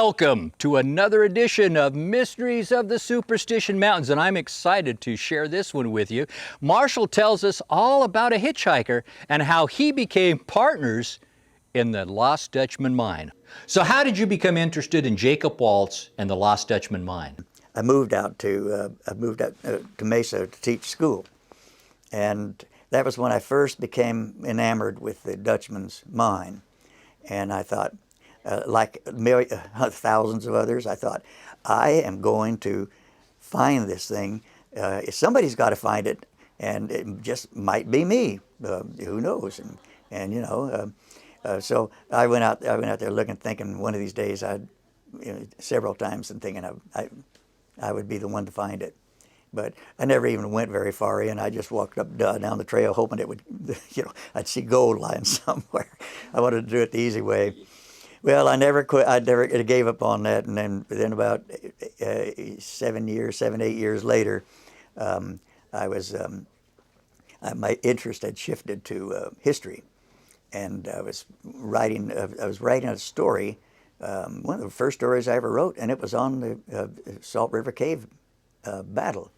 Welcome to another edition of Mysteries of the Superstition Mountains, and I'm excited to share this one with you. Marshall tells us all about a hitchhiker and how he became partners in the Lost Dutchman Mine. So how did you become interested in Jacob Waltz and the Lost Dutchman Mine? I moved out to Mesa to teach school, and that was when I first became enamored with the Dutchman's Mine. And I thought, like thousands of others, I thought, I am going to find this thing. Somebody's got to find it, and it just might be me. Who knows? And you know, so I went out there looking, thinking one of these days several times, and thinking I would be the one to find it. But I never even went very far in. I just walked up down the trail, hoping it would, I'd see gold lying somewhere. I wanted to do it the easy way. Well, I never quit. I never gave up on that. And then about 7, 8 years later, my interest had shifted to history, and I was writing a story, one of the first stories I ever wrote, and it was on the Salt River Cave battle,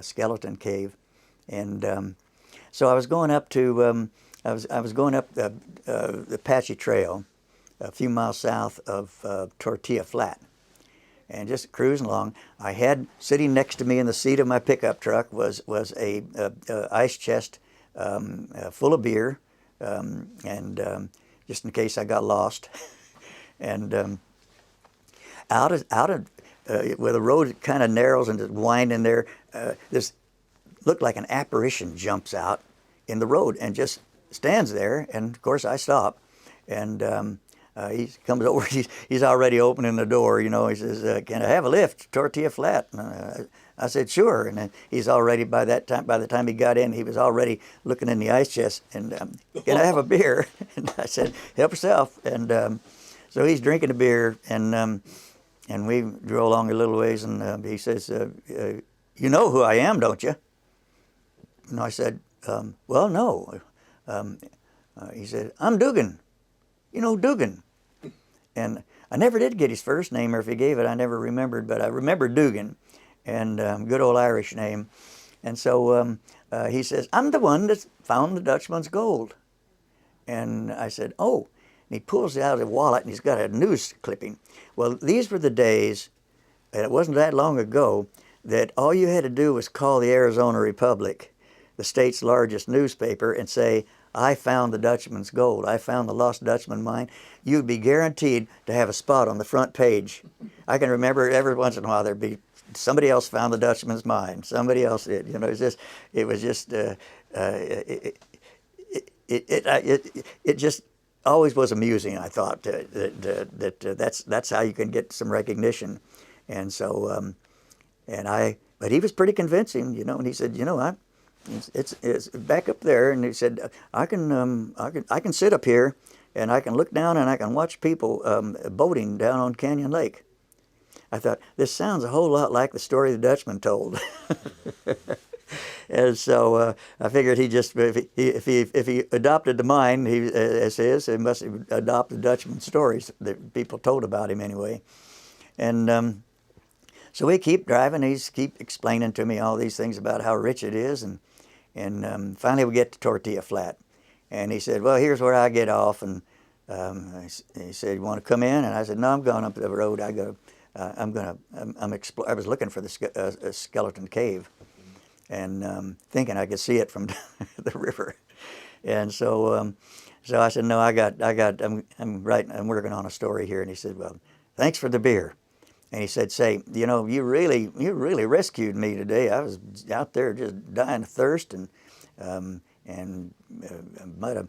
Skeleton Cave, and so I was going up to I was going up the Apache Trail, a few miles south of Tortilla Flat, and just cruising along. I had sitting next to me in the seat of my pickup truck was a ice chest full of beer, and just in case I got lost, and out of where the road kind of narrows and just winding there, this looked like an apparition jumps out in the road and just stands there. And of course I stop, and he comes over. He's already opening the door. You know, he says, "Can I have a lift, Tortilla Flat?" And I said, "Sure." And then he's already by the time he got in, he was already looking in the ice chest. And "Can I have a beer?" And I said, "Help yourself." And so he's drinking the beer, and we drove along a little ways, and he says, "You know who I am, don't you?" And I said, "Well, no." He said, "I'm Dugan. You know Dugan." And I never did get his first name, or if he gave it, I never remembered, but I remember Dugan, and good old Irish name. And so he says, "I'm the one that found the Dutchman's gold." And I said, "Oh." And he pulls out his wallet, and he's got a news clipping. Well, these were the days, and it wasn't that long ago, that all you had to do was call the Arizona Republic, the state's largest newspaper, and say, "I found the Dutchman's gold. I found the Lost Dutchman Mine." You'd be guaranteed to have a spot on the front page. I can remember every once in a while there'd be somebody else found the Dutchman's Mine. Somebody else did. You know, it was just it just always was amusing. I thought that's how you can get some recognition, and so but he was pretty convincing, you know. And he said, "You know, it's back up there," and he said, I can sit up here, and I can look down, and I can watch people boating down on Canyon Lake." I thought, this sounds a whole lot like the story the Dutchman told. And so I figured if he adopted the mine as his, he must adopt the Dutchman stories that people told about him anyway. And so we keep driving. He's keep explaining to me all these things about how rich it is, and finally we get to Tortilla Flat, and he said, "Well, here's where I get off." And he said, "You want to come in?" And I said, "No, I'm going up the road. I was looking for the Skeleton Cave, and thinking I could see it from the river." And so I said, "No, I'm working on a story here." And he said, "Well, thanks for the beer." And he said, "Say, you know, you really rescued me today. I was out there just dying of thirst, and you might have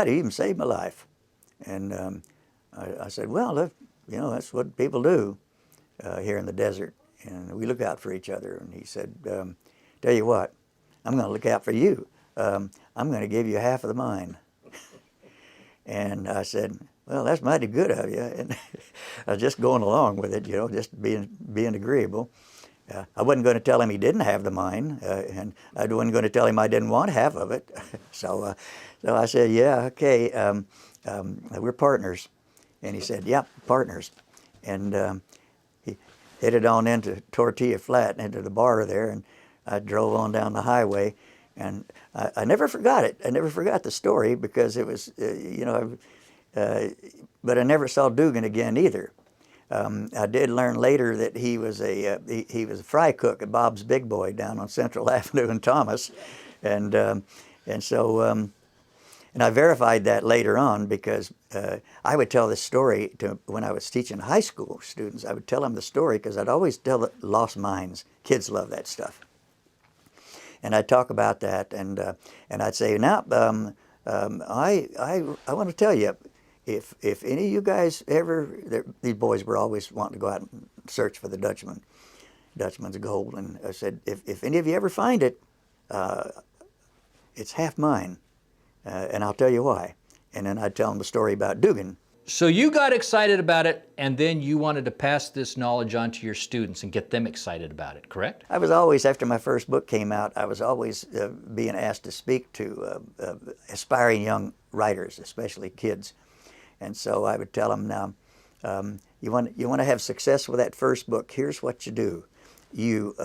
even saved my life." And I said, "Well, you know, that's what people do here in the desert, and we look out for each other." And he said, "Tell you what, I'm going to look out for you. I'm going to give you half of the mine." And I said, "Well, that's mighty good of you." And I was just going along with it, you know, just being agreeable. I wasn't going to tell him he didn't have the mine, and I wasn't going to tell him I didn't want half of it. So I said, "Yeah, okay, we're partners." And he said, "Yep, partners." And he headed on into Tortilla Flat, into the bar there, and I drove on down the highway. And I never forgot it. I never forgot the story because it was, but I never saw Dugan again either. I did learn later that he was he was a fry cook at Bob's Big Boy down on Central Avenue in Thomas, and so and I verified that later on because I would tell this story to when I was teaching high school students. I would tell them the story because I'd always tell the Lost Mines. Kids love that stuff, and I'd talk about that, and I'd say, now I want to tell you. If any of you guys ever, these boys were always wanting to go out and search for the Dutchman's gold, and I said, if any of you ever find it, it's half mine, and I'll tell you why. And then I'd tell them the story about Dugan. So you got excited about it, and then you wanted to pass this knowledge on to your students and get them excited about it, correct? I was always, after my first book came out, I was always being asked to speak to aspiring young writers, especially kids. And so I would tell them, now, you want to have success with that first book, here's what you do. You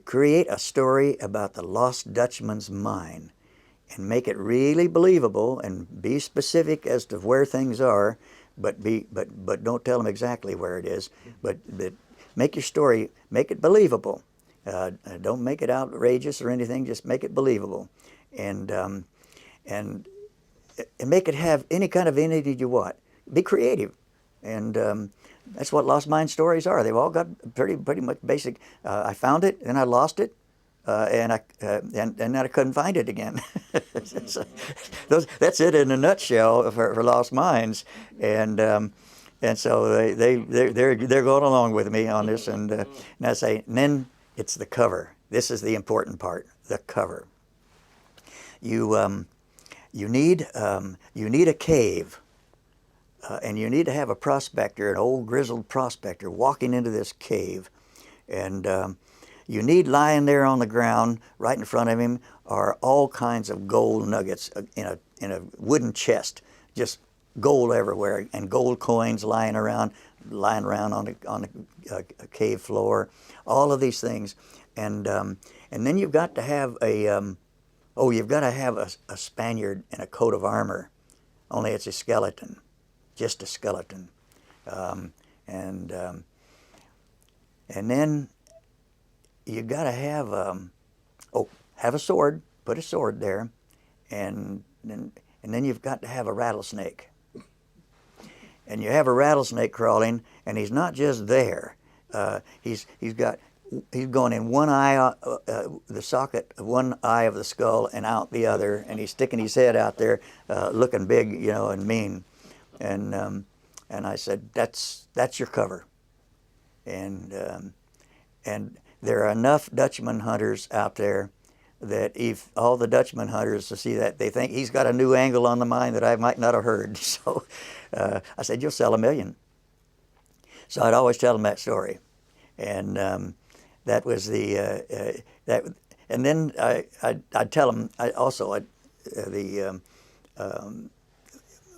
create a story about the Lost Dutchman's Mine and make it really believable and be specific as to where things are, but don't tell them exactly where it is. But make your story, make it believable. Don't make it outrageous or anything, just make it believable. And make it have any kind of entity you want. Be creative, and that's what Lost Mine stories are. They've all got pretty much basic. I found it, then I lost it, and then I couldn't find it again. That's it in a nutshell for Lost Mines, and so they're going along with me on this, and I say, and then it's the cover. This is the important part, the cover. You need a cave, and you need to have a prospector, an old grizzled prospector, walking into this cave, and you need lying there on the ground right in front of him are all kinds of gold nuggets in a wooden chest, just gold everywhere, and gold coins lying around on the cave floor, all of these things, and then you've got to have you've got to have a Spaniard in a coat of armor, only it's a skeleton, just a skeleton. And then you've got to have, have a sword, put a sword there, and then you've got to have a rattlesnake. And you have a rattlesnake crawling, and he's not just there. He's going in one eye, the socket of one eye of the skull, and out the other, and he's sticking his head out there, looking big, and mean. And I said, that's your cover. And there are enough Dutchman hunters out there that if all the Dutchman hunters to see that, they think he's got a new angle on the mine that I might not have heard. So I said, you'll sell 1 million. So I'd always tell them that story. And that was the and then I'd tell them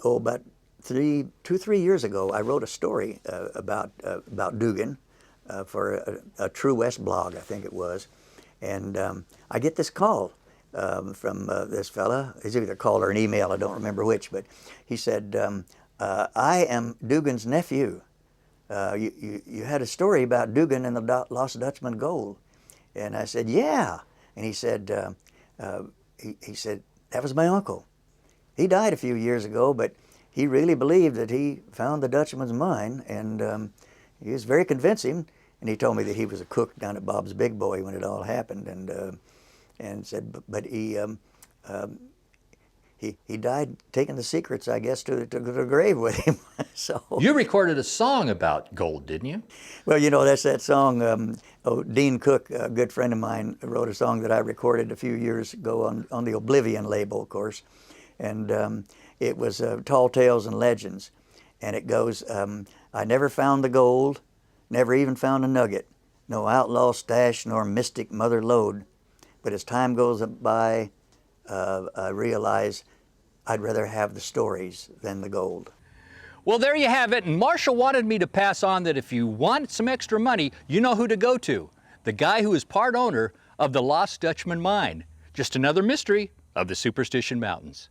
about 3 years ago I wrote a story about Dugan for a True West blog, I think it was, and I get this call from this fella. It's either a call or an email, I don't remember which, but he said, I am Dugan's nephew. You had a story about Dugan and the Lost Dutchman gold. And I said, yeah. And he said, he said, that was my uncle. He died a few years ago, but he really believed that he found the Dutchman's mine, and he was very convincing. And he told me that he was a cook down at Bob's Big Boy when it all happened, and said, but he died taking the secrets, I guess, to the grave with him. So you recorded a song about gold, didn't you? Well, that's that song. Dean Cook, a good friend of mine, wrote a song that I recorded a few years ago on the Oblivion label, of course, and it was Tall Tales and Legends, and it goes, I never found the gold, never even found a nugget, no outlaw stash nor mystic mother lode, but as time goes by, I realize I'd rather have the stories than the gold. Well, there you have it. And Marshall wanted me to pass on that if you want some extra money, you know who to go to. The guy who is part owner of the Lost Dutchman Mine. Just another mystery of the Superstition Mountains.